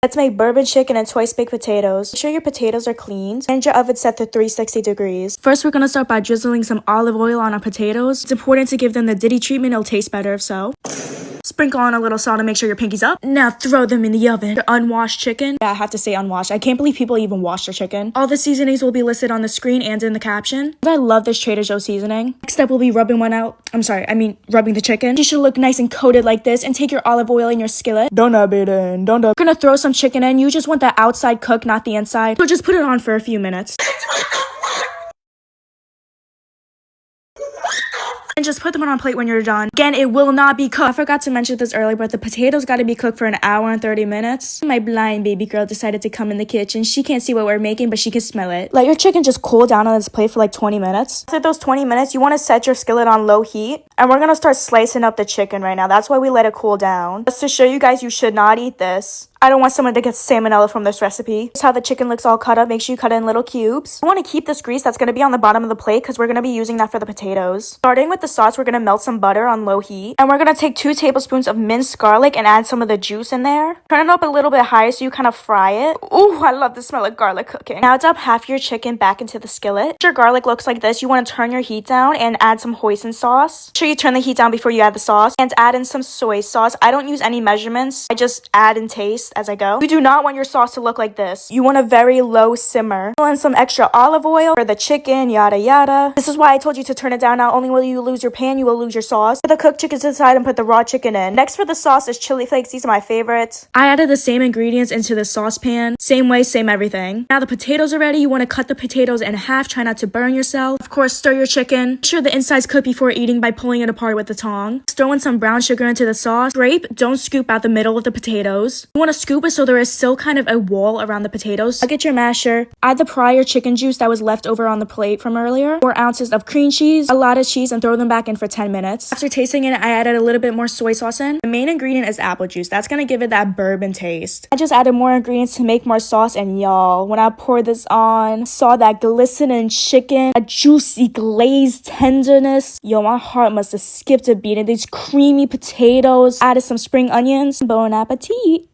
Let's make bourbon chicken and twice baked potatoes. Make sure your potatoes are cleaned and your oven set to 360 degrees. First, we're gonna start by drizzling some olive oil on our potatoes. It's important to give them the Diddy treatment, it'll taste better if so. Sprinkle on a little salt and make sure your pinky's up. Now throw them in the oven. Your unwashed chicken. Yeah, I have to say unwashed. I can't believe people even wash their chicken. All the seasonings will be listed on the screen and in the caption. I love this Trader Joe's seasoning. Next step will be rubbing rubbing the chicken. You should look nice and coated like this and take your olive oil in your skillet. Don't dab it in. We're gonna throw some chicken in. You just want the outside cooked, not the inside. So just put it on for a few minutes. And just put them on a plate when you're done. Again, it will not be cooked. I forgot to mention this earlier, but the potatoes gotta be cooked for an hour and 30 minutes. My blind baby girl decided to come in the kitchen. She can't see what we're making, but she can smell it. Let your chicken just cool down on this plate for like 20 minutes. After those 20 minutes, you want to set your skillet on low heat. And we're gonna start slicing up the chicken right now. That's why we let it cool down. Just to show you guys, you should not eat this. I don't want someone to get salmonella from this recipe. Here's how the chicken looks all cut up. Make sure you cut it in little cubes. You want to keep this grease that's going to be on the bottom of the plate because we're going to be using that for the potatoes. Starting with the sauce, we're going to melt some butter on low heat. And we're going to take 2 tablespoons of minced garlic and add some of the juice in there. Turn it up a little bit higher so you kind of fry it. Ooh, I love the smell of garlic cooking. Now dump half your chicken back into the skillet. If your garlic looks like this, you want to turn your heat down and add some hoisin sauce. Make sure you turn the heat down before you add the sauce. And add in some soy sauce. I don't use any measurements. I just add and taste as I go. You do not want your sauce to look like this. You want a very low simmer. Fill in some extra olive oil for the chicken, yada yada. This is why I told you to turn it down. Not only will you lose your pan, you will lose your sauce. Put the cooked chicken to the side and put the raw chicken in. Next for the sauce is chili flakes. These are my favorites. I added the same ingredients into the saucepan. Same way, same everything. Now the potatoes are ready. You want to cut the potatoes in half. Try not to burn yourself. Of course, stir your chicken. Make sure the inside's cooked before eating by pulling it apart with the tongs. Throw in some brown sugar into the sauce. Scrape. Don't scoop out the middle of the potatoes. You want to scoop it so there is still kind of a wall around the potatoes. I'll get your masher. Add the prior chicken juice that was left over on the plate from earlier. 4 ounces of cream cheese, a lot of cheese, and throw them back in for 10 minutes. After tasting it, I added a little bit more soy sauce in. The main ingredient is apple juice. That's gonna give it that bourbon taste. I just added more ingredients to make more sauce, and y'all, when I poured this on, saw that glistening chicken, a juicy glazed tenderness. Yo, my heart must have skipped a beat. And these creamy potatoes, added some spring onions. Bon appetit.